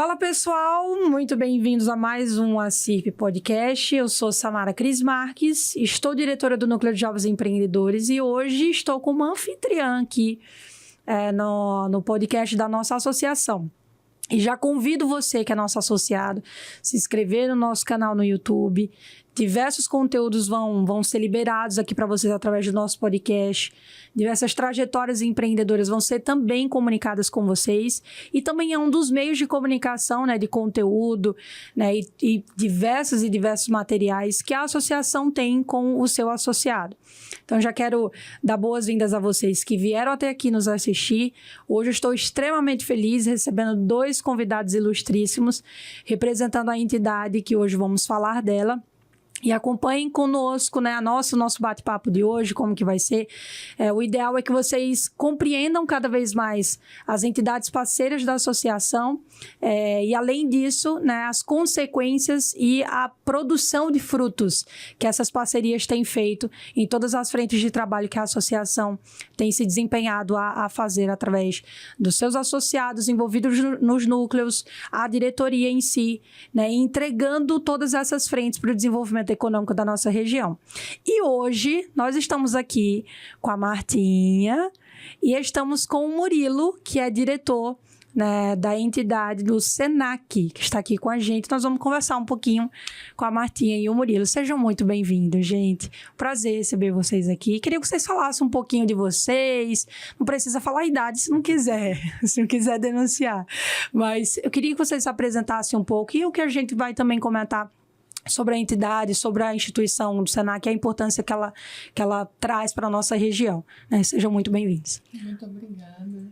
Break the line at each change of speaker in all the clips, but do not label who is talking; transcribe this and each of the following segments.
Fala pessoal, muito bem-vindos a mais um ACIRP Podcast. Eu sou Samara Cris Marques, estou diretora do Núcleo de Jovens Empreendedores e hoje estou com uma anfitriã aqui no podcast da nossa associação. E já convido você que é nosso associado, se inscrever no nosso canal no YouTube. Diversos conteúdos vão ser liberados aqui para vocês através do nosso podcast. Diversas trajetórias empreendedoras vão ser também comunicadas com vocês. E também é um dos meios de comunicação, de conteúdo, e diversos materiais que a associação tem com o seu associado. Então, já quero dar boas-vindas a vocês que vieram até aqui nos assistir. Hoje eu estou extremamente feliz recebendo 2 convidados ilustríssimos, representando a entidade que hoje vamos falar dela. E acompanhem conosco, nosso bate-papo de hoje, como que vai ser. O ideal é que vocês compreendam cada vez mais as entidades parceiras da associação e, além disso, as consequências e a produção de frutos que essas parcerias têm feito em todas as frentes de trabalho que a associação tem se desempenhado a fazer através dos seus associados envolvidos nos núcleos, a diretoria em si, entregando todas essas frentes para o desenvolvimento econômico da nossa região. E hoje nós estamos aqui com a Martinha e estamos com o Murilo, que é diretor da entidade do SENAC, que está aqui com a gente. Nós vamos conversar um pouquinho com a Martinha e o Murilo. Sejam muito bem-vindos, gente. Prazer receber vocês aqui. Queria que vocês falassem um pouquinho de vocês. Não precisa falar a idade se não quiser, se não quiser denunciar. Mas eu queria que vocês se apresentassem um pouco e o que a gente vai também comentar sobre a entidade, sobre a instituição do SENAC, a importância que ela traz para a nossa região. Sejam muito bem-vindos.
Muito obrigada.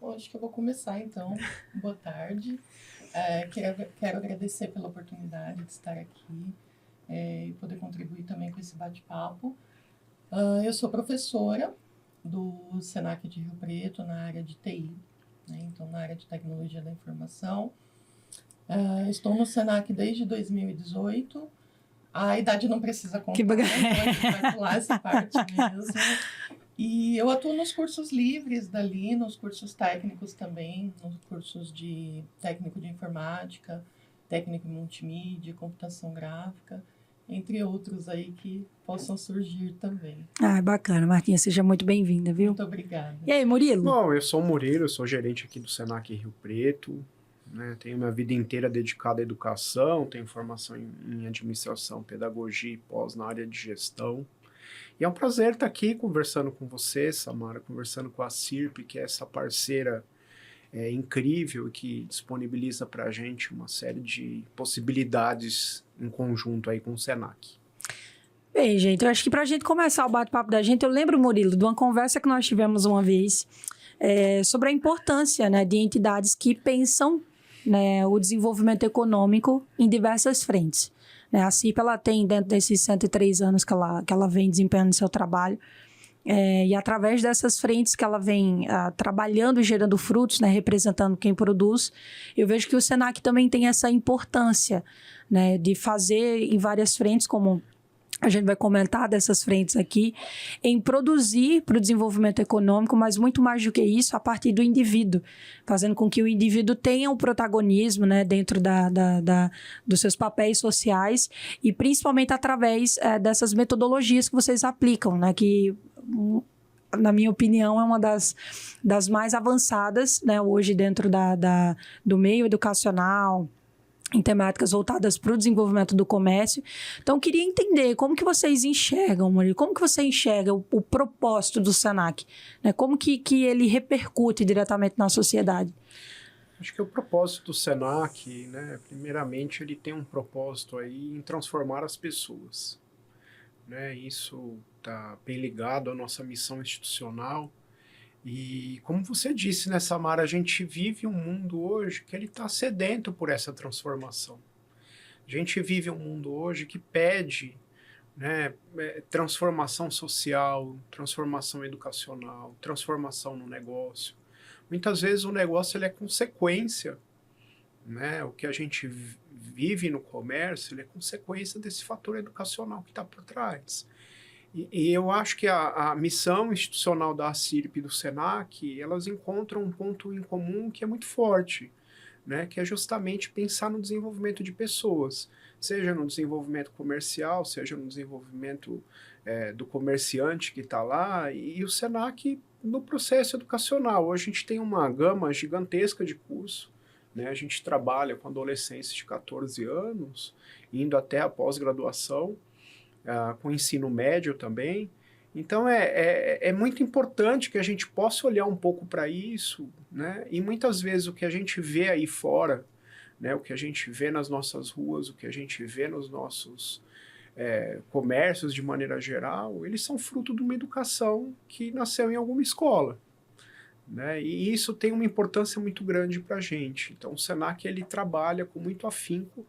Bom, acho que eu vou começar, então. Boa tarde. Quero agradecer pela oportunidade de estar aqui e poder contribuir também com esse bate-papo. Eu sou professora do SENAC de Rio Preto, na área de TI, então na área de Tecnologia da Informação. Estou no SENAC desde 2018. A idade não precisa contar, então a gente vai pular essa parte mesmo. E eu atuo nos cursos livres dali, nos cursos técnicos também, nos cursos de técnico de informática, técnico em multimídia, computação gráfica, entre outros aí que possam surgir também.
Bacana. Martinha, seja muito bem-vinda, viu?
Muito obrigada.
E aí, Murilo?
Bom, eu sou o Murilo, eu sou gerente aqui do SENAC Rio Preto. Tenho minha vida inteira dedicada à educação, tenho formação em administração, pedagogia e pós na área de gestão. E é um prazer estar aqui conversando com você, Samara, conversando com a ACIRP, que é essa parceira incrível que disponibiliza para a gente uma série de possibilidades em conjunto aí com o SENAC.
Bem, gente, eu acho que para a gente começar o bate-papo da gente, eu lembro, Murilo, de uma conversa que nós tivemos uma vez sobre a importância de entidades que pensam o desenvolvimento econômico em diversas frentes. A CIP, ela tem, dentro desses 103 anos que ela vem desempenhando seu trabalho, e através dessas frentes que ela vem trabalhando e gerando frutos, representando quem produz, eu vejo que o SENAC também tem essa importância de fazer em várias frentes, como a gente vai comentar dessas frentes aqui, em produzir para o desenvolvimento econômico, mas muito mais do que isso, a partir do indivíduo, fazendo com que o indivíduo tenha um protagonismo dentro dos seus papéis sociais e principalmente através dessas metodologias que vocês aplicam, que, na minha opinião, é uma das mais avançadas hoje dentro do meio educacional, em temáticas voltadas para o desenvolvimento do comércio. Então, eu queria entender como que vocês enxergam, Murilo, como que você enxerga o propósito do SENAC? Como que ele repercute diretamente na sociedade?
Acho que o propósito do SENAC, primeiramente, ele tem um propósito aí em transformar as pessoas. Isso está bem ligado à nossa missão institucional. E como você disse, Samara, a gente vive um mundo hoje que ele está sedento por essa transformação. A gente vive um mundo hoje que pede transformação social, transformação educacional, transformação no negócio. Muitas vezes o negócio ele é consequência, o que a gente vive no comércio ele é consequência desse fator educacional que está por trás. E eu acho que a missão institucional da ACIRP e do SENAC, elas encontram um ponto em comum que é muito forte. né, que é justamente pensar no desenvolvimento de pessoas, seja no desenvolvimento comercial, seja no desenvolvimento do comerciante que está lá, e o Senac no processo educacional. Hoje a gente tem uma gama gigantesca de curso, né, a gente trabalha com adolescentes de 14 anos, indo até a pós-graduação, com ensino médio também. Então é muito importante que a gente possa olhar um pouco para isso, né? E muitas vezes o que a gente vê aí fora, né? O que a gente vê nas nossas ruas, o que a gente vê nos nossos comércios de maneira geral, eles são fruto de uma educação que nasceu em alguma escola, né? E isso tem uma importância muito grande para a gente. Então o Senac ele trabalha com muito afinco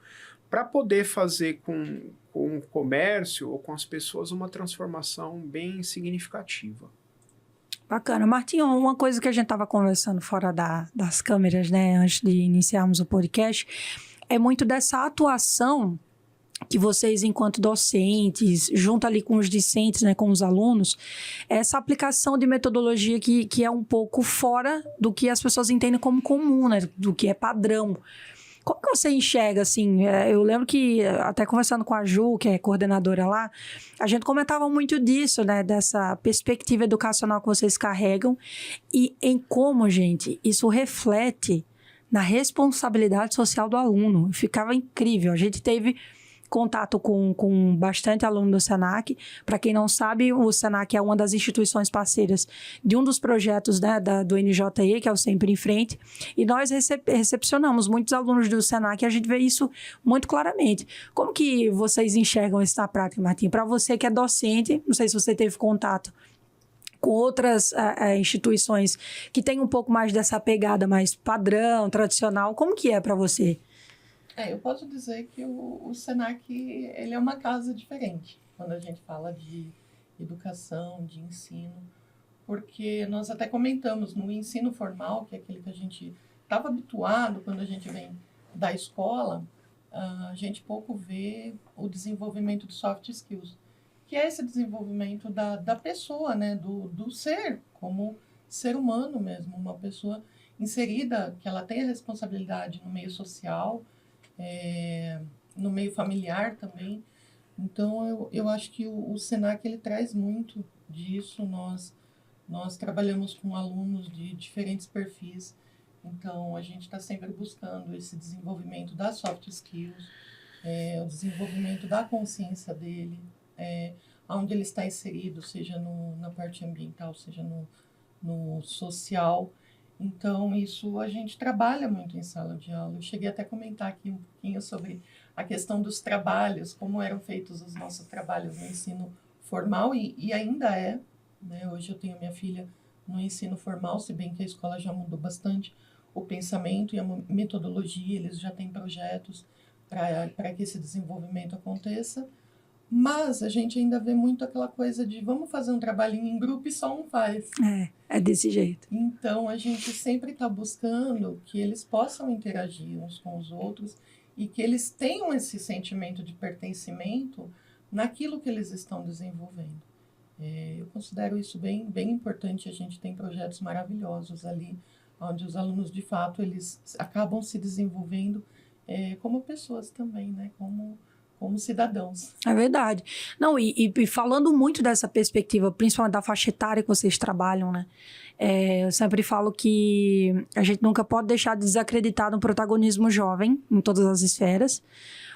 para poder fazer com o comércio ou com as pessoas uma transformação bem significativa.
Bacana. Martinho, uma coisa que a gente estava conversando fora das câmeras, né, antes de iniciarmos o podcast, é muito dessa atuação que vocês, enquanto docentes, junto ali com os discentes, né, com os alunos, essa aplicação de metodologia que é um pouco fora do que as pessoas entendem como comum, né, do que é padrão. Como que você enxerga, assim, eu lembro que, até conversando com a Ju, que é coordenadora lá, a gente comentava muito disso, né, dessa perspectiva educacional que vocês carregam e em como, gente, isso reflete na responsabilidade social do aluno. Ficava incrível. A gente teve contato com bastante aluno do Senac. Para quem não sabe, o Senac é uma das instituições parceiras de um dos projetos, né, do NJE, que é o Sempre em Frente, e nós recepcionamos muitos alunos do Senac e a gente vê isso muito claramente. Como que vocês enxergam isso na prática, Martim? Para você que é docente, não sei se você teve contato com outras instituições que têm um pouco mais dessa pegada mais padrão, tradicional, como que é para você?
Eu posso dizer que o Senac ele é uma casa diferente quando a gente fala de educação, de ensino, porque nós até comentamos no ensino formal, que é aquele que a gente estava habituado quando a gente vem da escola, a gente pouco vê o desenvolvimento de soft skills, que é esse desenvolvimento da pessoa, né, do ser, como ser humano mesmo, uma pessoa inserida, que ela tem a responsabilidade no meio social, no meio familiar também. Então eu acho que o Senac ele traz muito disso. Nós trabalhamos com alunos de diferentes perfis, então a gente está sempre buscando esse desenvolvimento das soft skills, o desenvolvimento da consciência dele, onde ele está inserido, seja na parte ambiental, seja no social. Então, isso a gente trabalha muito em sala de aula. Eu cheguei até a comentar aqui um pouquinho sobre a questão dos trabalhos, como eram feitos os nossos trabalhos no ensino formal, e ainda é, né? Hoje eu tenho minha filha no ensino formal, se bem que a escola já mudou bastante o pensamento e a metodologia, eles já têm projetos para que esse desenvolvimento aconteça. Mas a gente ainda vê muito aquela coisa de vamos fazer um trabalhinho em grupo e só um faz.
É desse jeito.
Então, a gente sempre está buscando que eles possam interagir uns com os outros e que eles tenham esse sentimento de pertencimento naquilo que eles estão desenvolvendo. Eu considero isso bem, bem importante. A gente tem projetos maravilhosos ali, onde os alunos, de fato, eles acabam se desenvolvendo como pessoas também, né? Como cidadãos.
É verdade. Não, e falando muito dessa perspectiva, principalmente da faixa etária que vocês trabalham, né? Eu sempre falo que a gente nunca pode deixar de desacreditar no protagonismo jovem em todas as esferas,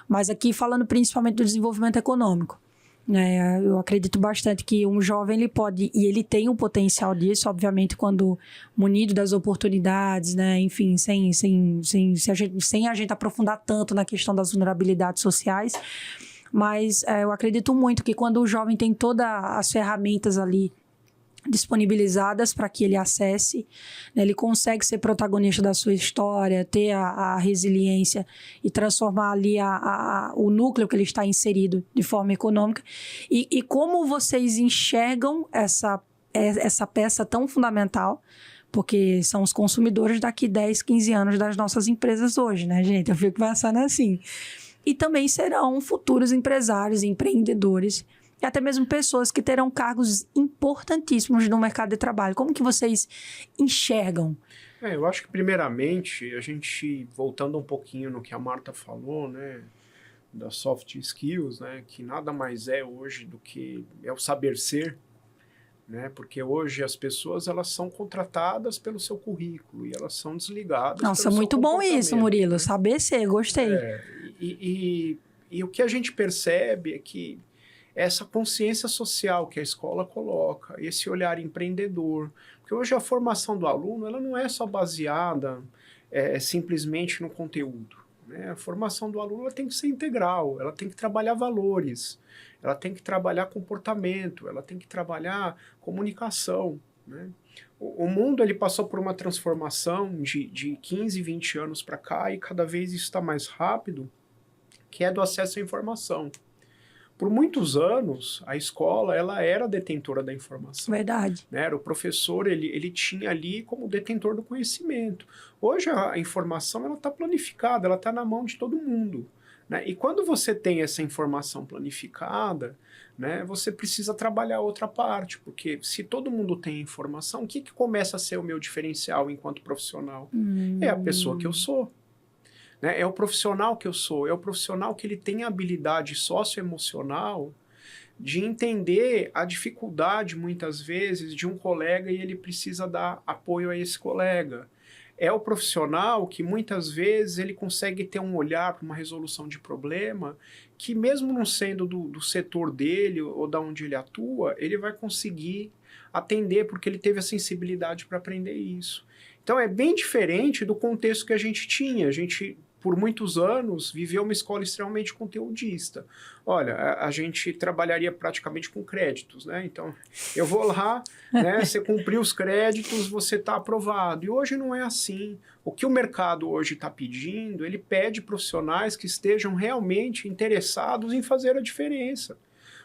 mas aqui falando principalmente do desenvolvimento econômico. Eu acredito bastante que um jovem ele pode, e ele tem o potencial disso, obviamente, quando munido das oportunidades, né? Enfim, sem a gente aprofundar tanto na questão das vulnerabilidades sociais, mas eu acredito muito que quando o jovem tem todas as ferramentas ali disponibilizadas para que ele acesse, né, ele consegue ser protagonista da sua história, ter a resiliência e transformar ali o núcleo que ele está inserido de forma econômica. E como vocês enxergam essa peça tão fundamental, porque são os consumidores daqui 10, 15 anos das nossas empresas hoje, né, gente? Eu fico pensando assim. E também serão futuros empresários, empreendedores e até mesmo pessoas que terão cargos importantíssimos no mercado de trabalho. Como que vocês enxergam?
Eu acho que, primeiramente, a gente, voltando um pouquinho no que a Marta falou, né, das soft skills, né, que nada mais é hoje do que é o saber ser, né, porque hoje as pessoas elas são contratadas pelo seu currículo e elas são desligadas
Nossa,
pelo seu
muito bom isso,
comportamento,
Murilo.
né?
Saber ser, gostei.
E o que a gente percebe é que essa consciência social que a escola coloca, esse olhar empreendedor, porque hoje a formação do aluno ela não é só baseada simplesmente no conteúdo, né? A formação do aluno ela tem que ser integral, ela tem que trabalhar valores, ela tem que trabalhar comportamento, ela tem que trabalhar comunicação, né? O mundo ele passou por uma transformação de 15, 20 anos para cá e cada vez isso está mais rápido, que é do acesso à informação. Por muitos anos, a escola ela era detentora da informação.
Verdade.
Né? O professor ele tinha ali como detentor do conhecimento. Hoje a informação ela está planificada, ela está na mão de todo mundo. Né? E quando você tem essa informação planificada, né, você precisa trabalhar outra parte, porque se todo mundo tem informação, o que começa a ser o meu diferencial enquanto profissional? É a pessoa que eu sou. Né? É o profissional que eu sou, é o profissional que ele tem a habilidade socioemocional de entender a dificuldade, muitas vezes, de um colega e ele precisa dar apoio a esse colega. É o profissional que, muitas vezes, ele consegue ter um olhar para uma resolução de problema que, mesmo não sendo do setor dele ou da onde ele atua, ele vai conseguir atender porque ele teve a sensibilidade para aprender isso. Então, é bem diferente do contexto que a gente tinha. A gente, por muitos anos, viveu uma escola extremamente conteudista. Olha, a gente trabalharia praticamente com créditos, né? Então, eu vou lá, né? Você cumpriu os créditos, você está aprovado. E hoje não é assim. O que o mercado hoje está pedindo, ele pede profissionais que estejam realmente interessados em fazer a diferença.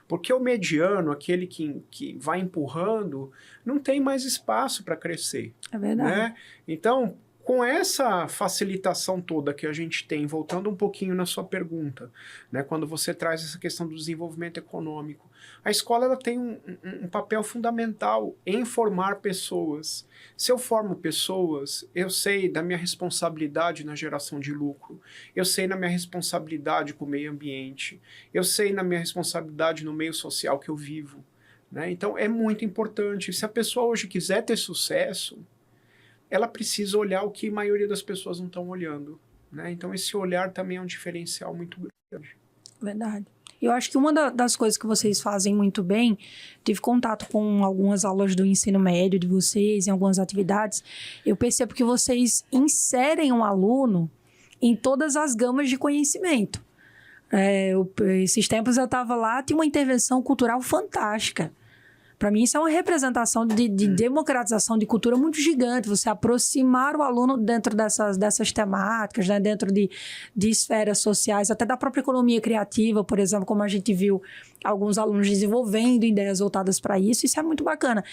Porque o mediano, aquele que vai empurrando, não tem mais espaço para crescer.
É verdade.
Né? Então, com essa facilitação toda que a gente tem, voltando um pouquinho na sua pergunta, né, quando você traz essa questão do desenvolvimento econômico, a escola ela tem um papel fundamental em formar pessoas. Se eu formo pessoas, eu sei da minha responsabilidade na geração de lucro, eu sei na minha responsabilidade com o meio ambiente, eu sei na minha responsabilidade no meio social que eu vivo. Né? Então, é muito importante. Se a pessoa hoje quiser ter sucesso, ela precisa olhar o que a maioria das pessoas não estão olhando. Né? Então, esse olhar também é um diferencial muito grande.
Verdade. Eu acho que uma das coisas que vocês fazem muito bem, tive contato com algumas aulas do ensino médio de vocês, em algumas atividades, eu percebo que vocês inserem um aluno em todas as gamas de conhecimento. Esses tempos eu estava lá, tinha uma intervenção cultural fantástica. Para mim, isso é uma representação de democratização de cultura muito gigante. Você aproximar o aluno dentro dessas temáticas, né? Dentro de esferas sociais, até da própria economia criativa, por exemplo, como a gente viu alguns alunos desenvolvendo ideias voltadas para isso. Isso é muito bacana.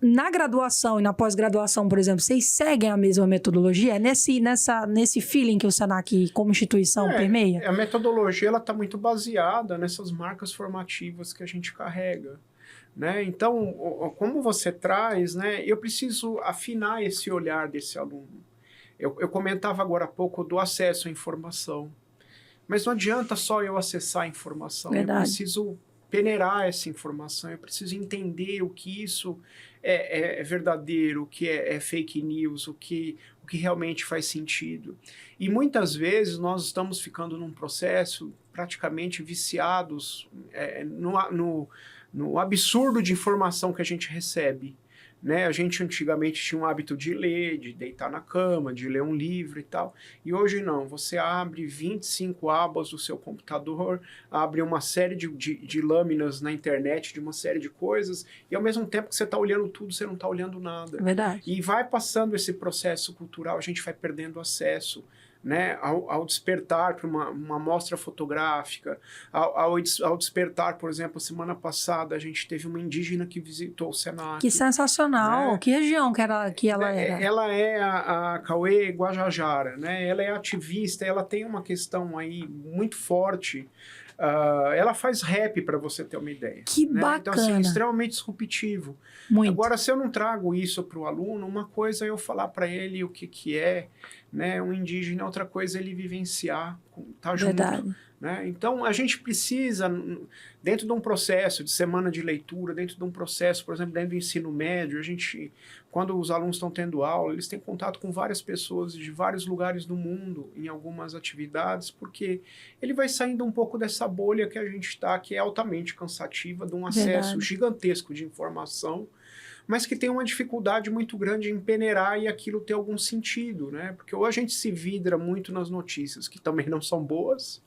Na graduação e na pós-graduação, por exemplo, vocês seguem a mesma metodologia? É nesse feeling que o Senac, como instituição, permeia?
A metodologia está muito baseada nessas marcas formativas que a gente carrega. Né? Então, como você traz, né, eu preciso afinar esse olhar desse aluno. Eu comentava agora há pouco do acesso à informação. Mas não adianta só eu acessar a informação.
Verdade.
Eu preciso peneirar essa informação, eu preciso entender o que isso é verdadeiro, o que é fake news, o que realmente faz sentido. E muitas vezes nós estamos ficando num processo praticamente viciados no absurdo de informação que a gente recebe. Né? A gente antigamente tinha um hábito de ler, de deitar na cama, de ler um livro e tal. E hoje não, você abre 25 abas do seu computador, abre uma série de lâminas na internet, de uma série de coisas, e ao mesmo tempo que você está olhando tudo, você não está olhando nada.
Verdade.
E vai passando esse processo cultural, a gente vai perdendo acesso né, ao despertar para uma mostra fotográfica, ao despertar, por exemplo, semana passada a gente teve uma indígena que visitou o Senac.
Que sensacional!
Né?
Que região que ela era?
Ela é a Cauê Guajajara, né? Ela é ativista, ela tem uma questão aí muito forte. Ela faz rap, para você ter uma ideia.
Que
né?
bacana!
Então, assim, extremamente disruptivo.
Muito.
Agora, se eu não trago isso para o aluno, uma coisa é eu falar para ele o que é, né, um indígena, outra coisa é ele vivenciar, tá junto.
Verdade.
Né? Então, a gente precisa, dentro de um processo de semana de leitura, dentro de um processo, por exemplo, dentro do ensino médio, a gente, quando os alunos estão tendo aula, eles têm contato com várias pessoas de vários lugares do mundo em algumas atividades, porque ele vai saindo um pouco dessa bolha que a gente está, que é altamente cansativa, de um acesso gigantesco de informação, mas que tem uma dificuldade muito grande em peneirar e aquilo ter algum sentido, né? Porque ou a gente se vidra muito nas notícias, que também não são boas,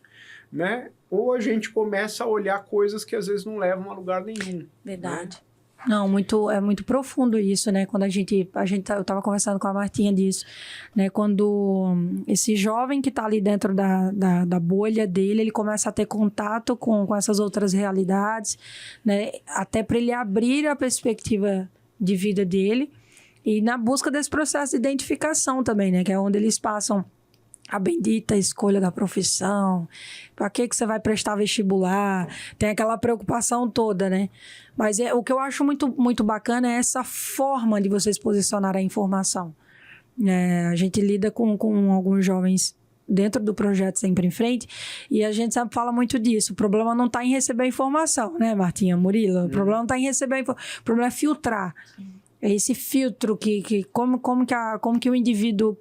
né? Ou a gente começa a olhar coisas que às vezes não levam a lugar nenhum.
Verdade.
Né?
Não, é muito profundo isso, né? Quando eu estava conversando com a Martinha disso, né? Quando esse jovem que está ali dentro da bolha dele, ele começa a ter contato com essas outras realidades, né? Até para ele abrir a perspectiva de vida dele e na busca desse processo de identificação também, né? Que é onde eles passam a bendita escolha da profissão, para que você vai prestar vestibular, tem aquela preocupação toda, né? Mas o que eu acho muito, muito bacana é essa forma de vocês posicionarem a informação. A gente lida com alguns jovens dentro do projeto Sempre em Frente, e a gente sempre fala muito disso. O problema não está em receber a informação, né, Martinha, Murilo? O problema não está em receber a informação, o problema é filtrar. Sim. É esse filtro como que o indivíduo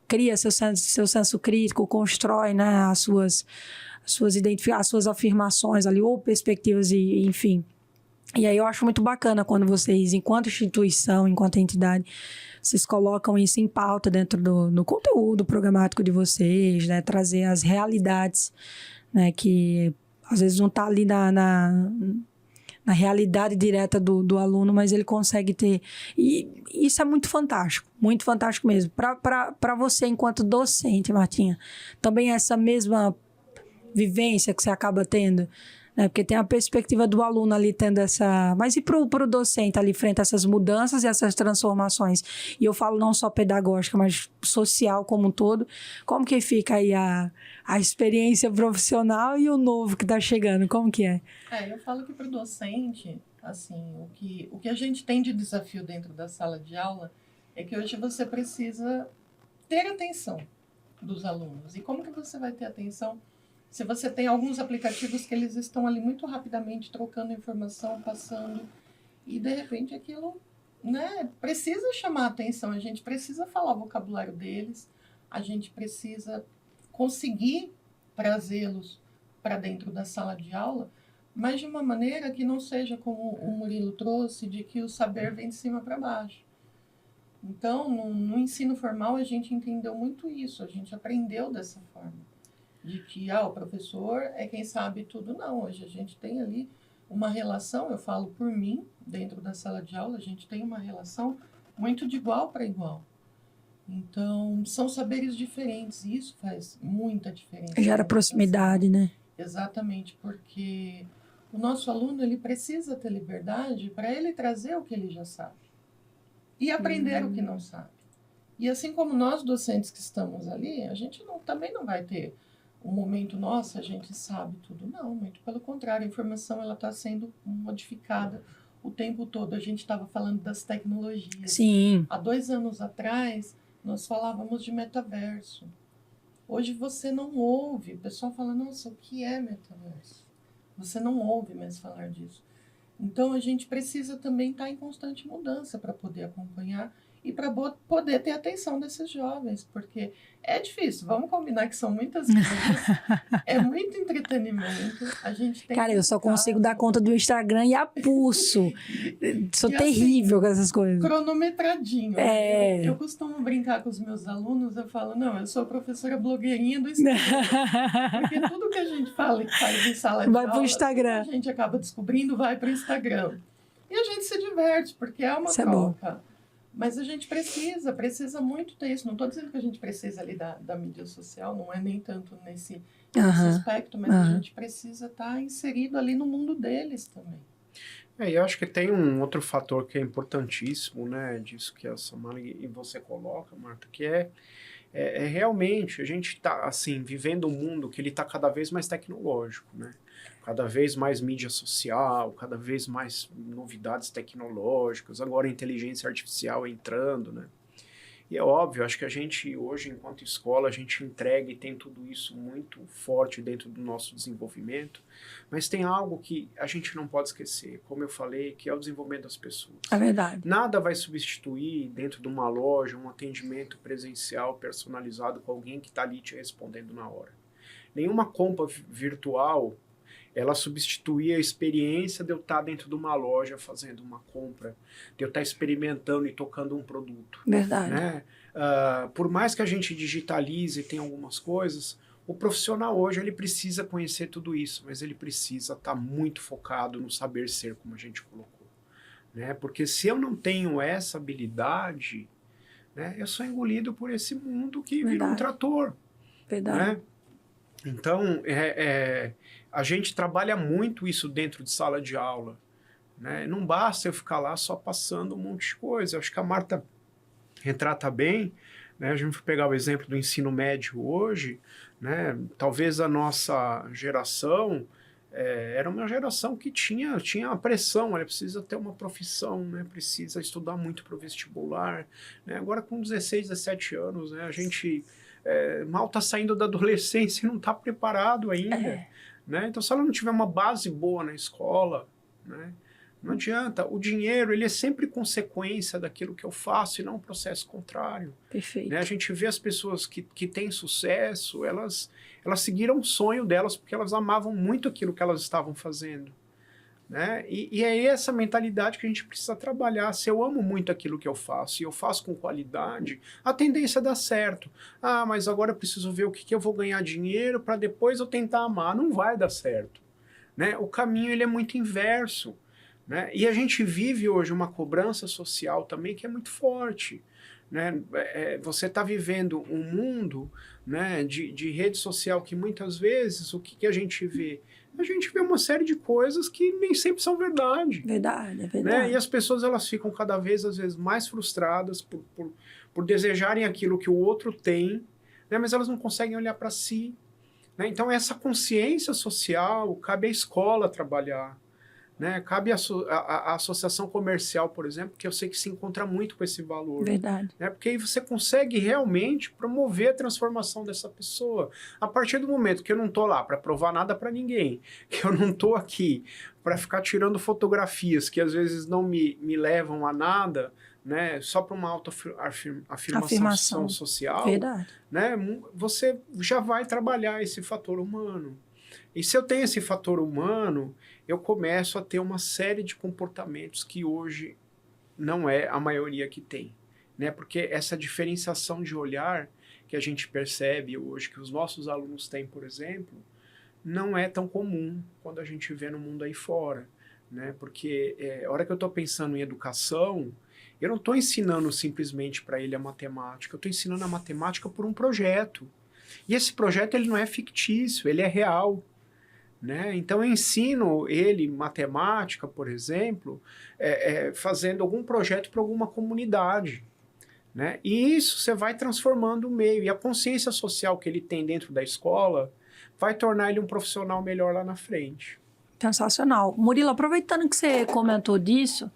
cria seu senso crítico, constrói, né, as suas afirmações ali, ou perspectivas, enfim. E aí eu acho muito bacana quando vocês, enquanto instituição, enquanto entidade, vocês colocam isso em pauta dentro do conteúdo programático de vocês, né, trazer as realidades, né, que às vezes não está ali na realidade direta do aluno, mas ele consegue ter. E isso é muito fantástico mesmo. Para você, enquanto docente, Martinha, também essa mesma vivência que você acaba tendo, né? Porque tem a perspectiva do aluno ali tendo essa... Mas e para o docente ali frente a essas mudanças e essas transformações? E eu falo não só pedagógica, mas social como um todo. Como que fica aí a experiência profissional e o novo que está chegando? Como que é?
Eu falo que para o docente, assim, o que a gente tem de desafio dentro da sala de aula é que hoje você precisa ter atenção dos alunos. E como que você vai ter atenção se você tem alguns aplicativos que eles estão ali muito rapidamente trocando informação, passando, e de repente aquilo, né, precisa chamar a atenção, a gente precisa falar o vocabulário deles, a gente precisa conseguir trazê-los para dentro da sala de aula, mas de uma maneira que não seja como o Murilo trouxe, de que o saber vem de cima para baixo. Então, no ensino formal, a gente entendeu muito isso, a gente aprendeu dessa forma. De que o professor é quem sabe tudo. Não, hoje a gente tem ali uma relação, eu falo por mim, dentro da sala de aula, a gente tem uma relação muito de igual para igual. Então, são saberes diferentes e isso faz muita diferença.
Gera proximidade, né?
Exatamente, porque o nosso aluno, ele precisa ter liberdade para ele trazer o que ele já sabe e aprender o que não sabe. E assim como nós, docentes que estamos ali, a gente também não vai ter um momento, nossa, a gente sabe tudo. Não, muito pelo contrário, a informação está sendo modificada o tempo todo. A gente estava falando das tecnologias.
Sim.
Há 2 anos atrás, nós falávamos de metaverso. Hoje você não ouve. O pessoal fala, nossa, o que é metaverso? Você não ouve mais falar disso. Então, a gente precisa também estar em constante mudança para poder acompanhar e para poder ter atenção desses jovens, porque é difícil, vamos combinar que são muitas coisas, é muito entretenimento, a gente tem...
Cara, eu só consigo dar conta do Instagram e a pulso, sou terrível com essas coisas.
Cronometradinho, eu costumo brincar com os meus alunos, eu falo, não, eu sou a professora blogueirinha do Instagram, porque tudo que a gente fala e faz em sala de aula,
vai pro Instagram.
A gente acaba descobrindo, vai pro Instagram, e a gente se diverte, porque é uma troca. Mas a gente precisa muito ter isso. Não estou dizendo que a gente precisa ali da mídia social, não é nem tanto nesse aspecto, mas a gente precisa estar inserido ali no mundo deles também.
Eu acho que tem um outro fator que é importantíssimo, né, disso que a Samara e você coloca, Marta, que é realmente a gente está assim, vivendo um mundo que ele está cada vez mais tecnológico, né? Cada vez mais mídia social, cada vez mais novidades tecnológicas, agora a inteligência artificial entrando, né? E é óbvio, acho que a gente hoje, enquanto escola, a gente entrega e tem tudo isso muito forte dentro do nosso desenvolvimento, mas tem algo que a gente não pode esquecer, como eu falei, que é o desenvolvimento das pessoas.
É verdade.
Nada vai substituir dentro de uma loja um atendimento presencial personalizado com alguém que está ali te respondendo na hora. Nenhuma compra virtual ela substituía a experiência de eu estar dentro de uma loja fazendo uma compra, de eu estar experimentando e tocando um produto.
Verdade.
Né? Por mais que a gente digitalize e tenha algumas coisas, o profissional hoje ele precisa conhecer tudo isso, mas ele precisa estar muito focado no saber ser, como a gente colocou. Né? Porque se eu não tenho essa habilidade, né, eu sou engolido por esse mundo que vira um trator.
Verdade.
Né? Então, a gente trabalha muito isso dentro de sala de aula. Né? Não basta eu ficar lá só passando um monte de coisa. Eu acho que a Marta retrata bem. Né? A gente vai pegar o exemplo do ensino médio hoje. Né? Talvez a nossa geração era uma geração que tinha a pressão. Ela precisa ter uma profissão, né? Precisa estudar muito para o vestibular. Né? Agora, com 16, 17 anos, né? A gente... mal está saindo da adolescência e não está preparado ainda. Né? Então, se ela não tiver uma base boa na escola, né, não adianta. O dinheiro ele é sempre consequência daquilo que eu faço e não um processo contrário.
Perfeito.
Né? A gente vê as pessoas que têm sucesso, elas seguiram o sonho delas porque elas amavam muito aquilo que elas estavam fazendo. Né? E é essa mentalidade que a gente precisa trabalhar. Se eu amo muito aquilo que eu faço e eu faço com qualidade, a tendência é dar certo. Mas agora eu preciso ver o que eu vou ganhar dinheiro para depois eu tentar amar. Não vai dar certo. Né? O caminho ele é muito inverso. Né? E a gente vive hoje uma cobrança social também que é muito forte. Né? Você está vivendo um mundo, né, de rede social que muitas vezes o que a gente vê? A gente vê uma série de coisas que nem sempre são verdade.
Verdade, é verdade.
Né? E as pessoas elas ficam cada vez, às vezes, mais frustradas por desejarem aquilo que o outro tem, né? Mas elas não conseguem olhar para si. Né? Então, essa consciência social, cabe à escola trabalhar. Né? Cabe a associação comercial, por exemplo, que eu sei que se encontra muito com esse valor.
Verdade.
Né? Porque aí você consegue realmente promover a transformação dessa pessoa. A partir do momento que eu não estou lá para provar nada para ninguém, que eu não estou aqui para ficar tirando fotografias que às vezes não me levam a nada, né? Só para uma autoafirmação social,
Verdade.
né? Você já vai trabalhar esse fator humano. E se eu tenho esse fator humano, eu começo a ter uma série de comportamentos que hoje não é a maioria que tem. Né? Porque essa diferenciação de olhar que a gente percebe hoje, que os nossos alunos têm, por exemplo, não é tão comum quando a gente vê no mundo aí fora. Né? Porque a hora que eu estou pensando em educação, eu não estou ensinando simplesmente para ele a matemática, eu estou ensinando a matemática por um projeto. E esse projeto ele não é fictício, ele é real. Né? Então eu ensino ele matemática, por exemplo, fazendo algum projeto para alguma comunidade. Né? E isso você vai transformando o meio. E a consciência social que ele tem dentro da escola vai tornar ele um profissional melhor lá na frente.
Sensacional. Murilo, aproveitando que você comentou disso,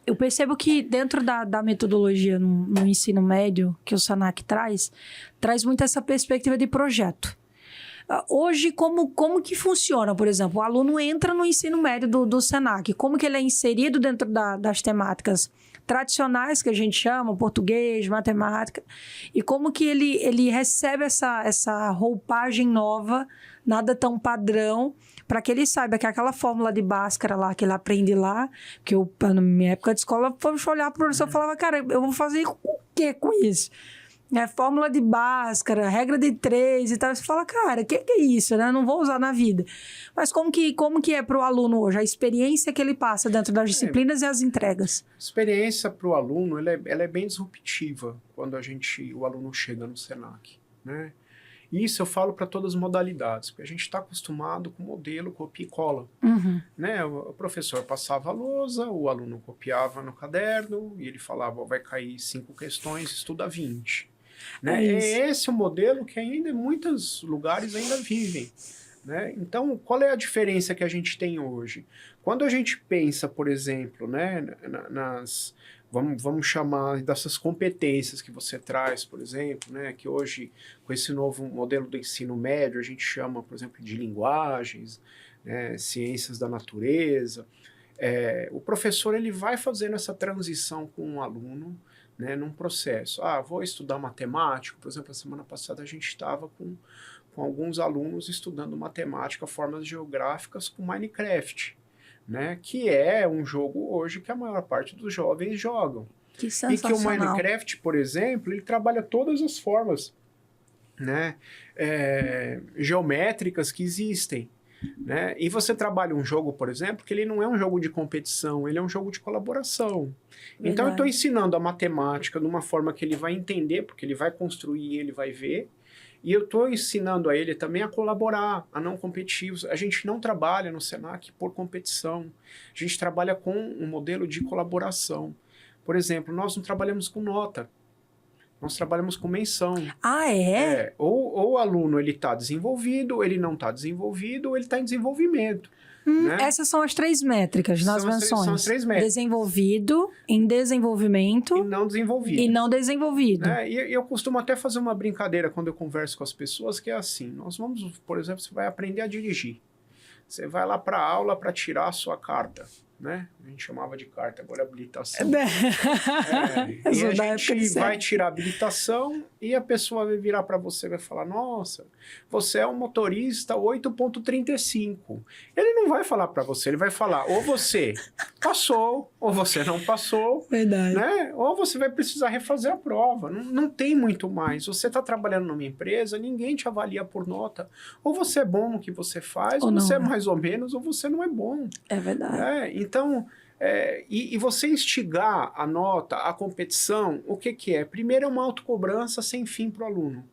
eu percebo que dentro da metodologia no ensino médio que o Senac traz muito essa perspectiva de projeto. Hoje, como que funciona, por exemplo? O aluno entra no ensino médio do Senac, como que ele é inserido dentro das temáticas tradicionais que a gente chama, português, matemática, e como que ele recebe essa roupagem nova, nada tão padrão, para que ele saiba que aquela fórmula de Bhaskara lá, que ele aprende lá, que na minha época de escola, fomos olhar para o professor e falava, cara, eu vou fazer o quê com isso? Fórmula de Bhaskara, regra de 3 e tal. Você fala, cara, o que é isso, né? Não vou usar na vida. Mas como que é para o aluno hoje? A experiência que ele passa dentro das disciplinas e as entregas?
A experiência para o aluno, ela é bem disruptiva quando o aluno chega no Senac, né? Isso eu falo para todas as modalidades, porque a gente está acostumado com o modelo copia e cola.
Uhum.
Né? O professor passava a lousa, o aluno copiava no caderno e ele falava, vai cair 5 questões, estuda 20. Né? É esse o modelo que ainda em muitos lugares ainda vivem. Né? Então, qual é a diferença que a gente tem hoje? Quando a gente pensa, por exemplo, né, vamos chamar dessas competências que você traz, por exemplo, né, que hoje, com esse novo modelo do ensino médio, a gente chama, por exemplo, de linguagens, né, ciências da natureza. O professor ele vai fazendo essa transição com o aluno, né, num processo. Vou estudar matemática. Por exemplo, a semana passada a gente estava com alguns alunos estudando matemática, formas geográficas com Minecraft, né, que é um jogo hoje que a maior parte dos jovens jogam.
Que sensacional.
E que o Minecraft, por exemplo, ele trabalha todas as formas, né, geométricas que existem. Né? E você trabalha um jogo, por exemplo, que ele não é um jogo de competição, ele é um jogo de colaboração. Verdade. Então eu estou ensinando a matemática de uma forma que ele vai entender, porque ele vai construir, ele vai ver, e eu estou ensinando a ele também a colaborar, a não competir. A gente não trabalha no Senac por competição, a gente trabalha com um modelo de colaboração. Por exemplo, nós não trabalhamos com nota. Nós trabalhamos com menção. Ou o aluno ele está desenvolvido, ele não está desenvolvido, ou ele está em desenvolvimento. Né?
Essas são as 3 métricas nas menções.
São as 3 métricas.
Desenvolvido, em desenvolvimento...
E não desenvolvido.
E não desenvolvido.
Né? E eu costumo até fazer uma brincadeira quando eu converso com as pessoas, que é assim, nós vamos, por exemplo, você vai aprender a dirigir. Você vai lá para a aula para tirar a sua carta. Né? A gente chamava de carta, agora é habilitação. E a gente vai tirar a habilitação e a pessoa vai virar para você e vai falar, nossa, você é um motorista 8.35. Ele não vai falar para você, ele vai falar, ou você passou, ou você não passou.
Verdade.
Né? Ou você vai precisar refazer a prova. Não tem muito mais. Você está trabalhando numa empresa, ninguém te avalia por nota. Ou você é bom no que você faz, ou você é mais ou menos, ou você não é bom.
É verdade.
Então, e você instigar a nota, a competição, o que é? Primeiro é uma autocobrança sem fim para o aluno,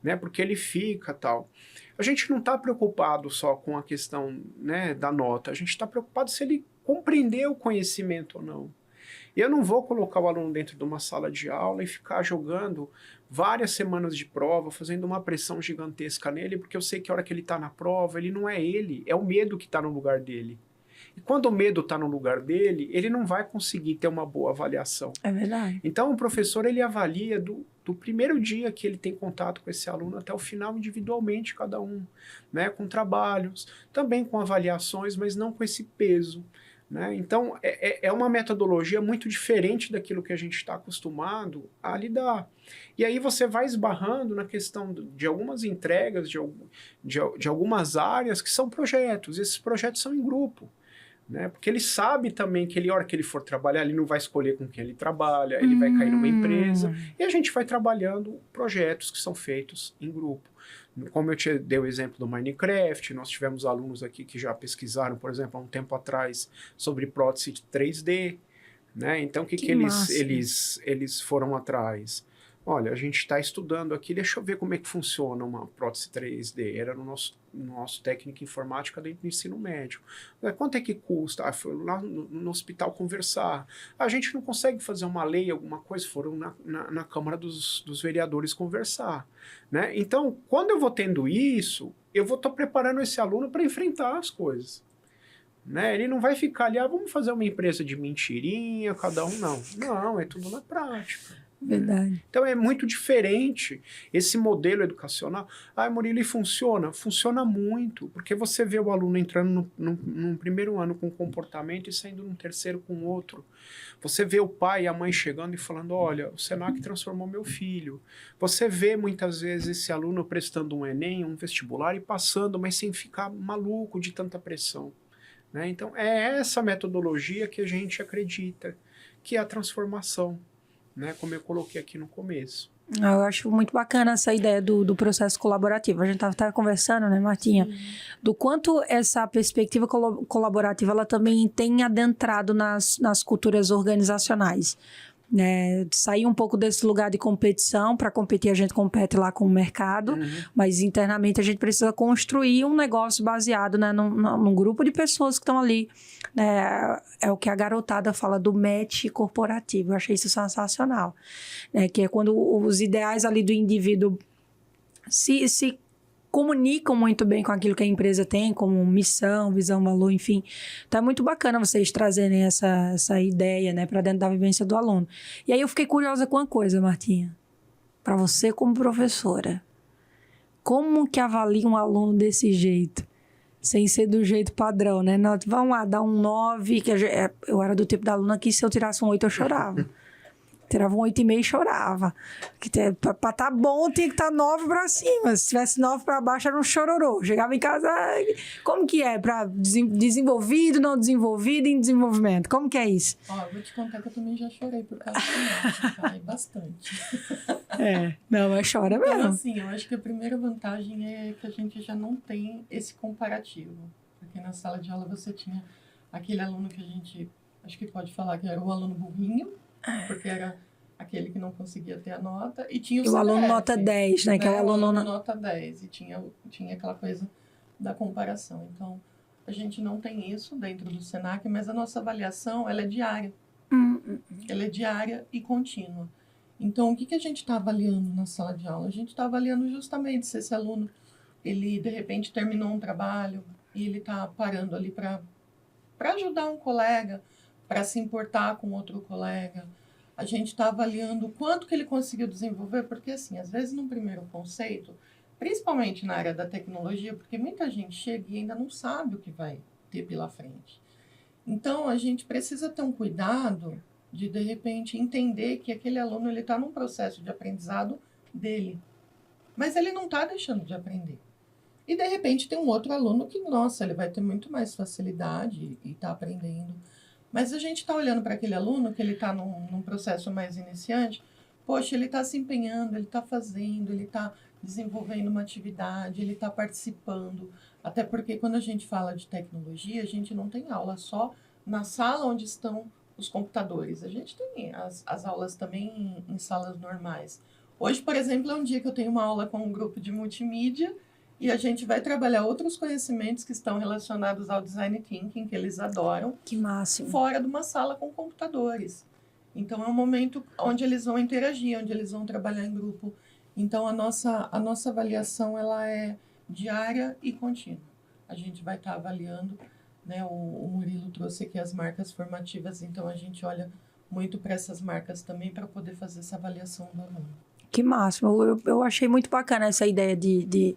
né? Porque ele fica tal. A gente não está preocupado só com a questão, né, da nota, a gente está preocupado se ele compreendeu o conhecimento ou não. Eu não vou colocar o aluno dentro de uma sala de aula e ficar jogando várias semanas de prova, fazendo uma pressão gigantesca nele, porque eu sei que a hora que ele está na prova, ele não é ele, é o medo que está no lugar dele. E quando o medo está no lugar dele, ele não vai conseguir ter uma boa avaliação.
É verdade.
Então, o professor, ele avalia do primeiro dia que ele tem contato com esse aluno até o final, individualmente, cada um, né? Com trabalhos, também com avaliações, mas não com esse peso. Né? Então, é uma metodologia muito diferente daquilo que a gente está acostumado a lidar. E aí você vai esbarrando na questão de algumas entregas, de algumas áreas que são projetos. Esses projetos são em grupo. Né? Porque ele sabe também que a hora que ele for trabalhar, ele não vai escolher com quem ele trabalha, ele vai cair numa empresa. E a gente vai trabalhando projetos que são feitos em grupo. Como eu te dei o exemplo do Minecraft, nós tivemos alunos aqui que já pesquisaram, por exemplo, há um tempo atrás, sobre prótese 3D. Né? Então, o que eles foram atrás? Olha, a gente está estudando aqui, deixa eu ver como é que funciona uma prótese 3D. Era no nosso técnico informática dentro do ensino médio. Quanto é que custa? Foi lá no hospital conversar. A gente não consegue fazer uma lei, alguma coisa, foram na Câmara dos Vereadores conversar. Né? Então, quando eu vou tendo isso, eu vou estar preparando esse aluno para enfrentar as coisas. Né? Ele não vai ficar ali, vamos fazer uma empresa de mentirinha, cada um, não. Não, é tudo na prática.
Verdade.
Então é muito diferente esse modelo educacional. Murilo, e funciona? Funciona muito, porque você vê o aluno entrando num primeiro ano com um comportamento e saindo num terceiro com outro. Você vê o pai e a mãe chegando e falando, olha, o Senac transformou meu filho. Você vê muitas vezes esse aluno prestando um Enem, um vestibular e passando, mas sem ficar maluco de tanta pressão. Né? Então é essa metodologia que a gente acredita, que é a transformação. Né, como eu coloquei aqui no começo.
Eu acho muito bacana essa ideia do processo colaborativo. A gente estava conversando, né, Martinha? Do quanto essa perspectiva colaborativa ela também tem adentrado nas culturas organizacionais. Né? Sair um pouco desse lugar de competição. Para competir, a gente compete lá com o mercado, mas internamente a gente precisa construir um negócio baseado, né, num grupo de pessoas que estão ali. Né? É o que a garotada fala do match corporativo. Eu achei isso sensacional. Né? Que é quando os ideais ali do indivíduo se comunicam muito bem com aquilo que a empresa tem, como missão, visão, valor, enfim. Então é muito bacana vocês trazerem essa ideia, né, para dentro da vivência do aluno. E aí eu fiquei curiosa com uma coisa, Martinha. Para você como professora, como que avalia um aluno desse jeito? Sem ser do jeito padrão, né? Vamos lá, dar um 9, que eu era do tipo da aluna que se eu tirasse um 8 eu chorava. Tirava um 8,5 e chorava. Pra tá bom, tinha que estar 9 pra cima. Se tivesse 9 pra baixo, era um chororô. Chegava em casa, como que é? Pra desenvolvido, não desenvolvido, em desenvolvimento? Como que é isso?
Ó, eu vou te contar que eu também já chorei por causa do tá? E bastante.
Não, mas chora mesmo.
Então, assim, eu acho que a primeira vantagem é que a gente já não tem esse comparativo. Porque na sala de aula você tinha aquele aluno que a gente, acho que pode falar que era o aluno burrinho, porque era aquele que não conseguia ter a nota, e tinha o CDF,
aluno nota 10, né? Que é o aluno
nota 10, e tinha aquela coisa da comparação. Então, a gente não tem isso dentro do Senac, mas a nossa avaliação, ela é diária. Ela é diária e contínua. Então, o que a gente está avaliando na sala de aula? A gente está avaliando justamente se esse aluno, ele, de repente, terminou um trabalho, e ele está parando ali para ajudar um colega, para se importar com outro colega. A gente está avaliando o quanto que ele conseguiu desenvolver, porque, assim, às vezes, num primeiro conceito, principalmente na área da tecnologia, porque muita gente chega e ainda não sabe o que vai ter pela frente. Então, a gente precisa ter um cuidado de repente, entender que aquele aluno está num processo de aprendizado dele, mas ele não está deixando de aprender. E, de repente, tem um outro aluno que, nossa, ele vai ter muito mais facilidade e está aprendendo. Mas a gente está olhando para aquele aluno que ele está num processo mais iniciante, poxa, ele está se empenhando, ele está fazendo, ele está desenvolvendo uma atividade, ele está participando. Até porque quando a gente fala de tecnologia, a gente não tem aula só na sala onde estão os computadores. A gente tem as aulas também em salas normais. Hoje, por exemplo, é um dia que eu tenho uma aula com um grupo de multimídia, e a gente vai trabalhar outros conhecimentos que estão relacionados ao design thinking, que eles adoram.
Que máximo.
Fora de uma sala com computadores. Então, é um momento onde eles vão interagir, onde eles vão trabalhar em grupo. Então, a nossa avaliação ela é diária e contínua. A gente vai estar avaliando, né? O Murilo trouxe aqui as marcas formativas, então a gente olha muito para essas marcas também para poder fazer essa avaliação do aluno.
Que máximo. Eu achei muito bacana essa ideia de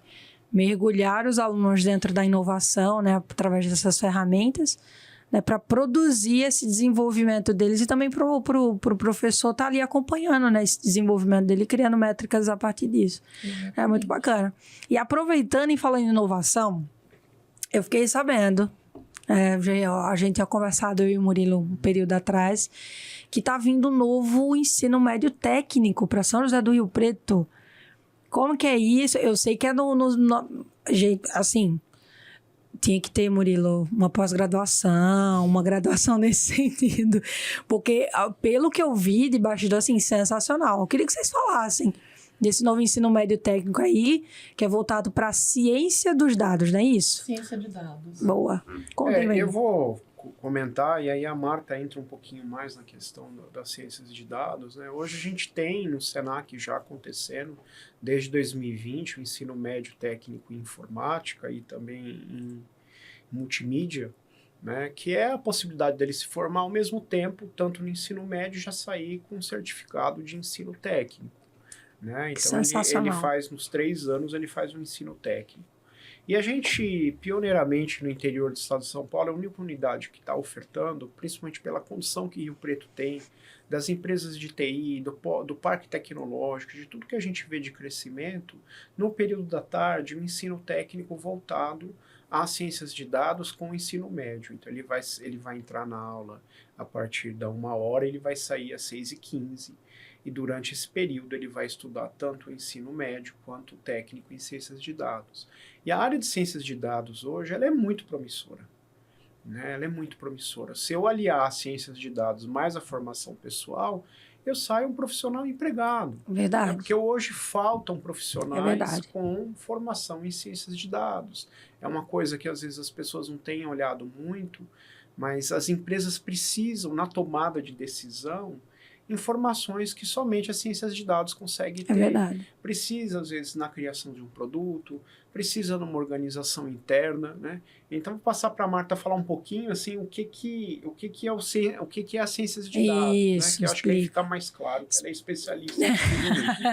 mergulhar os alunos dentro da inovação, né, através dessas ferramentas, né, para produzir esse desenvolvimento deles e também para o professor estar ali acompanhando, né, esse desenvolvimento dele, criando métricas a partir disso. Exatamente. É muito bacana. E aproveitando e falando em inovação, eu fiquei sabendo, a gente tinha conversado, eu e o Murilo, um período atrás, que está vindo um novo ensino médio técnico para São José do Rio Preto. Como que é isso? Eu sei que é assim, tinha que ter, Murilo, uma pós-graduação, uma graduação nesse sentido. Porque, pelo que eu vi de bastidor, assim, sensacional. Eu queria que vocês falassem desse novo ensino médio técnico aí, que é voltado para a ciência dos dados, não é isso?
Ciência de dados.
Boa. Contem aí.
Eu vou comentar, e aí a Marta entra um pouquinho mais na questão das ciências de dados, né? Hoje a gente tem no Senac já acontecendo, desde 2020, o ensino médio técnico em informática e também em multimídia, né? Que é a possibilidade dele se formar ao mesmo tempo, tanto no ensino médio, já sair com um certificado de ensino técnico, né? Então ele faz, nos 3 anos, ele faz um ensino técnico. E a gente, pioneiramente no interior do estado de São Paulo, é a única unidade que está ofertando, principalmente pela condição que Rio Preto tem, das empresas de TI, do parque tecnológico, de tudo que a gente vê de crescimento, no período da tarde, um ensino técnico voltado às ciências de dados com o ensino médio. Então ele vai entrar na aula a partir da 1h, ele vai sair às 6h15. E durante esse período ele vai estudar tanto o ensino médio quanto o técnico em ciências de dados. E a área de ciências de dados hoje ela é muito promissora. Né? Ela é muito promissora. Se eu aliar as ciências de dados mais a formação pessoal, eu saio um profissional empregado.
Verdade.
Né? Porque hoje faltam profissionais com formação em ciências de dados. É uma coisa que às vezes as pessoas não têm olhado muito, mas as empresas precisam, na tomada de decisão, informações que somente as ciências de dados conseguem ter.
É verdade.
Precisa, às vezes, na criação de um produto, precisa numa organização interna, né? Então, vou passar para a Marta falar um pouquinho, assim, o que é a ciências de dados,
Isso,
né? Que eu acho que aí fica mais claro, que ela é especialista.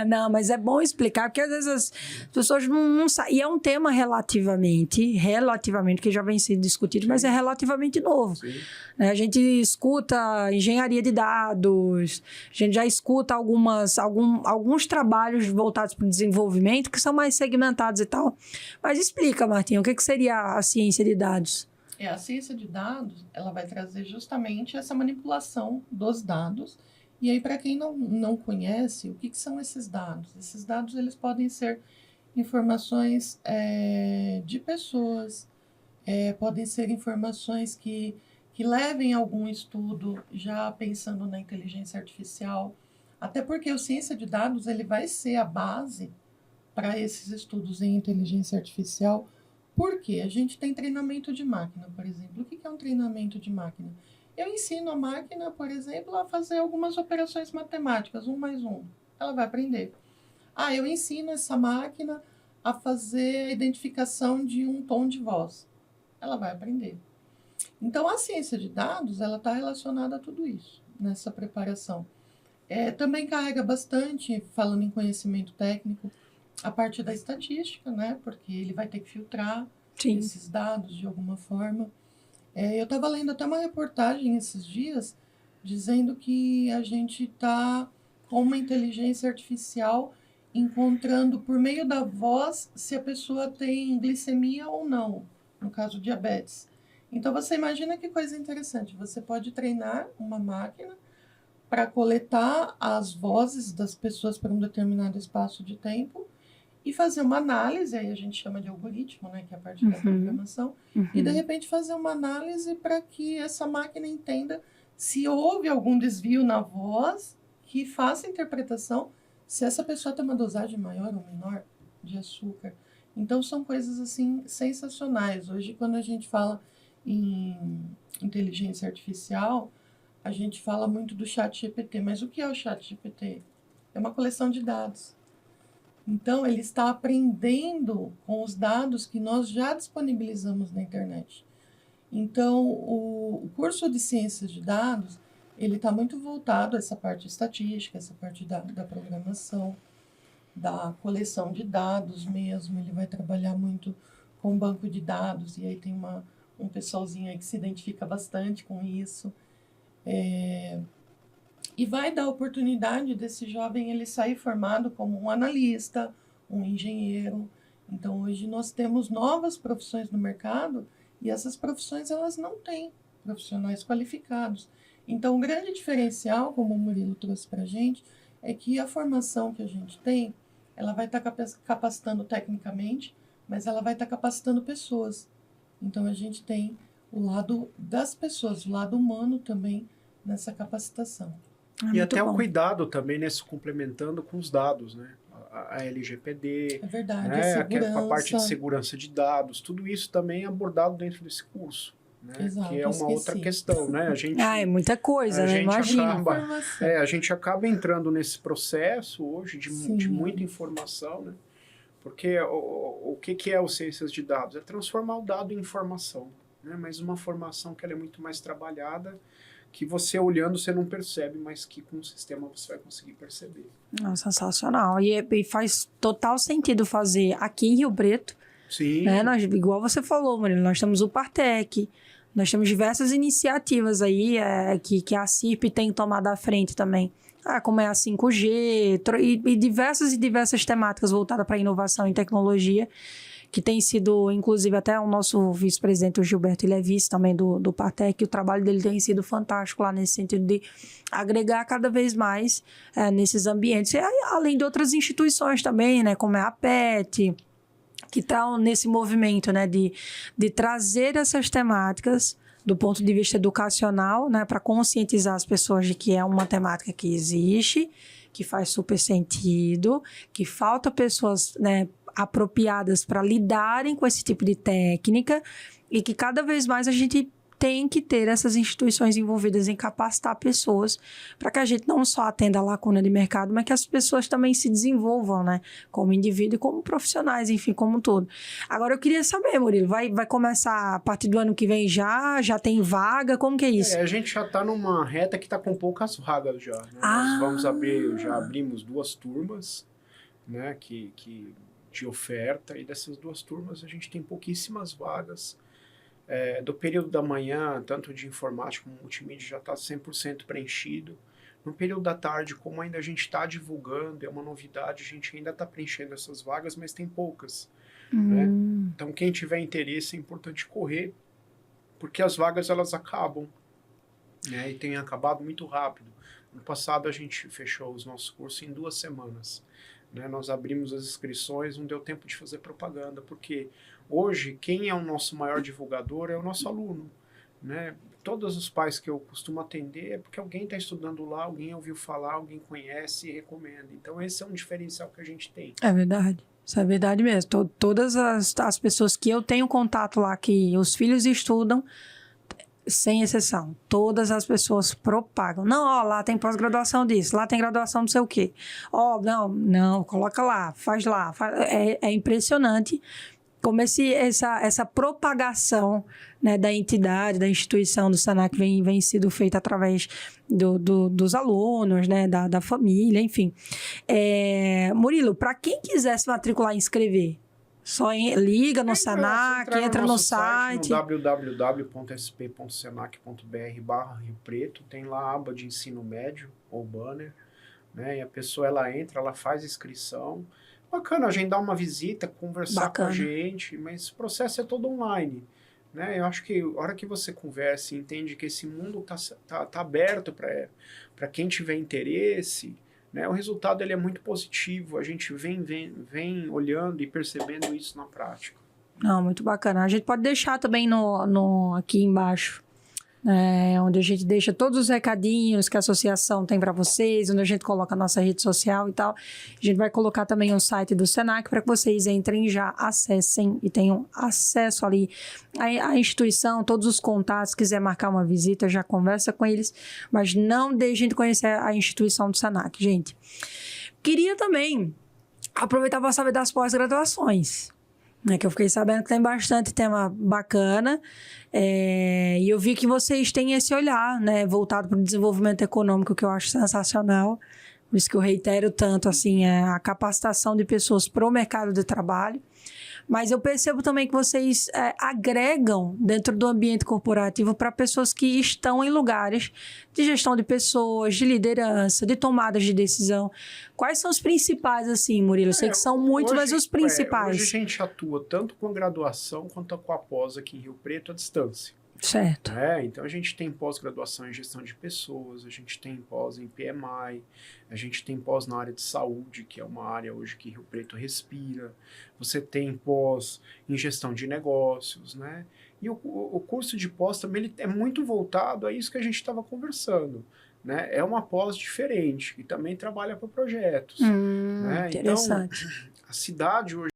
Não, mas é bom explicar, porque às vezes as pessoas não sabem. E é um tema relativamente, que já vem sendo discutido, mas é relativamente novo.
Sim.
A gente escuta engenharia de dados, a gente já escuta alguns trabalhos voltados para o desenvolvimento que são mais segmentados e tal. Mas explica, Martinha, o que seria a ciência de dados?
A ciência de dados, ela vai trazer justamente essa manipulação dos dados. E aí, para quem não conhece, o que são esses dados? Esses dados, eles podem ser informações de pessoas, podem ser informações que levem a algum estudo, já pensando na inteligência artificial, até porque a ciência de dados ele vai ser a base para esses estudos em inteligência artificial, porque a gente tem treinamento de máquina, por exemplo. O que é um treinamento de máquina? Eu ensino a máquina, por exemplo, a fazer algumas operações matemáticas, 1 mais 1. Ela vai aprender. Eu ensino essa máquina a fazer a identificação de um tom de voz. Ela vai aprender. Então, a ciência de dados, ela está relacionada a tudo isso, nessa preparação. Também carrega bastante, falando em conhecimento técnico, a parte da estatística, né? Porque ele vai ter que filtrar esses dados de alguma forma. Eu estava lendo até uma reportagem esses dias, dizendo que a gente está com uma inteligência artificial encontrando, por meio da voz, se a pessoa tem glicemia ou não, no caso diabetes. Então, você imagina que coisa interessante. Você pode treinar uma máquina para coletar as vozes das pessoas por um determinado espaço de tempo e fazer uma análise, aí a gente chama de algoritmo, né, que é a parte da programação, e de repente fazer uma análise para que essa máquina entenda se houve algum desvio na voz que faça a interpretação se essa pessoa tem uma dosagem maior ou menor de açúcar. Então, são coisas assim sensacionais. Hoje, quando a gente fala em inteligência artificial, a gente fala muito do ChatGPT, mas o que é o ChatGPT? É uma coleção de dados. Então, ele está aprendendo com os dados que nós já disponibilizamos na internet. Então, o curso de ciências de dados, ele está muito voltado a essa parte estatística, essa parte da programação, da coleção de dados mesmo. Ele vai trabalhar muito com banco de dados, e aí tem um pessoalzinho aí que se identifica bastante com isso. E vai dar a oportunidade desse jovem ele sair formado como um analista, um engenheiro. Então, hoje nós temos novas profissões no mercado e essas profissões elas não têm profissionais qualificados. Então, o grande diferencial, como o Murilo trouxe para a gente, é que a formação que a gente tem, ela vai estar capacitando tecnicamente, mas ela vai estar capacitando pessoas. Então, a gente tem o lado das pessoas, o lado humano também nessa capacitação.
E até o cuidado também, né, se complementando com os dados, né? A LGPD,
é verdade,
né?
a
parte de segurança de dados, tudo isso também é abordado dentro desse curso. Né?
Exato,
que é uma outra questão, né? A gente,
é muita coisa, né? Imagina.
A gente acaba entrando nesse processo hoje de muita informação, né? Porque o que é o ciências de dados? É transformar o dado em informação, né? Mas uma formação que ela é muito mais trabalhada, que você olhando você não percebe, mas que com o sistema você vai conseguir perceber.
Sensacional. E faz total sentido fazer aqui em Rio Preto.
Sim.
Né? Igual você falou, Murilo, nós temos o Partec, nós temos diversas iniciativas aí que a CIRP tem tomado à frente também. Como é a 5G e diversas temáticas voltadas para inovação e tecnologia, que tem sido, inclusive, até o nosso vice-presidente, o Gilberto, ele é vice também do Partec, e o trabalho dele tem sido fantástico lá nesse sentido de agregar cada vez mais nesses ambientes. E aí, além de outras instituições também, né, como é a PET, que estão nesse movimento, né, de trazer essas temáticas do ponto de vista educacional, né, para conscientizar as pessoas de que é uma temática que existe, que faz super sentido, que falta pessoas, né, apropriadas para lidarem com esse tipo de técnica e que cada vez mais a gente tem que ter essas instituições envolvidas em capacitar pessoas para que a gente não só atenda a lacuna de mercado, mas que as pessoas também se desenvolvam, né? Como indivíduo e como profissionais, enfim, como um todo. Agora, eu queria saber, Murilo, vai começar a partir do ano que vem já tem vaga? Como que é isso?
A gente já está numa reta que está com poucas vagas já. Né? Nós vamos abrir, já abrimos 2 turmas, né, de oferta, e dessas 2 turmas a gente tem pouquíssimas vagas. Do período da manhã, tanto de informática como multimídia, já está 100% preenchido. No período da tarde, como ainda a gente está divulgando, é uma novidade, a gente ainda está preenchendo essas vagas, mas tem poucas. Né? Então, quem tiver interesse, é importante correr, porque as vagas elas acabam, né? E tem acabado muito rápido. No passado, a gente fechou os nossos cursos em 2 semanas. Né? Nós abrimos as inscrições, não deu tempo de fazer propaganda, porque hoje quem é o nosso maior divulgador é o nosso aluno. Né? Todos os pais que eu costumo atender é porque alguém está estudando lá, alguém ouviu falar, alguém conhece e recomenda. Então esse é um diferencial que a gente tem.
É verdade. Isso é verdade mesmo. Todas as pessoas que eu tenho contato lá, que os filhos estudam, sem exceção, todas as pessoas propagam. Não, ó, lá tem pós-graduação disso, lá tem graduação não sei o quê. Ó, não, coloca lá, faz lá. É impressionante como essa propagação, né, da entidade, da instituição do Senac vem sido feita através dos alunos, né, da família, enfim. Murilo, para quem quiser se matricular e inscrever, só liga no Senac, entra no site.
No www.sp.senac.br/Rio Preto, tem lá a aba de ensino médio, ou banner, né? E a pessoa ela entra, ela faz inscrição. Bacana agendar uma visita, conversar com a gente, mas o processo é todo online. Né? Eu acho que a hora que você conversa e entende que esse mundo tá aberto para quem tiver interesse, né? O resultado ele é muito positivo, a gente vem olhando e percebendo isso na prática.
Não, muito bacana. A gente pode deixar também aqui embaixo, onde a gente deixa todos os recadinhos que a associação tem para vocês, onde a gente coloca a nossa rede social e tal. A gente vai colocar também o site do Senac para que vocês entrem e já acessem e tenham acesso ali à instituição, todos os contatos. Se quiser marcar uma visita, já conversa com eles, mas não deixem de conhecer a instituição do Senac, gente. Queria também aproveitar para saber das pós-graduações, né, que eu fiquei sabendo que tem bastante tema bacana, e eu vi que vocês têm esse olhar, né, voltado para o desenvolvimento econômico, que eu acho sensacional. Por isso que eu reitero tanto assim, a capacitação de pessoas para o mercado de trabalho. Mas eu percebo também que vocês agregam dentro do ambiente corporativo para pessoas que estão em lugares de gestão de pessoas, de liderança, de tomadas de decisão. Quais são os principais, assim, Murilo? Eu sei que são muitos, mas os principais.
Hoje a gente atua tanto com a graduação quanto com a pós aqui em Rio Preto à distância.
Certo.
Então a gente tem pós-graduação em gestão de pessoas, a gente tem pós em PMI, a gente tem pós na área de saúde, que é uma área hoje que Rio Preto respira, você tem pós em gestão de negócios, né? E o curso de pós também ele é muito voltado a isso que a gente estava conversando, né? É uma pós diferente, que também trabalha para projetos. Né?
Interessante.
Então, a cidade hoje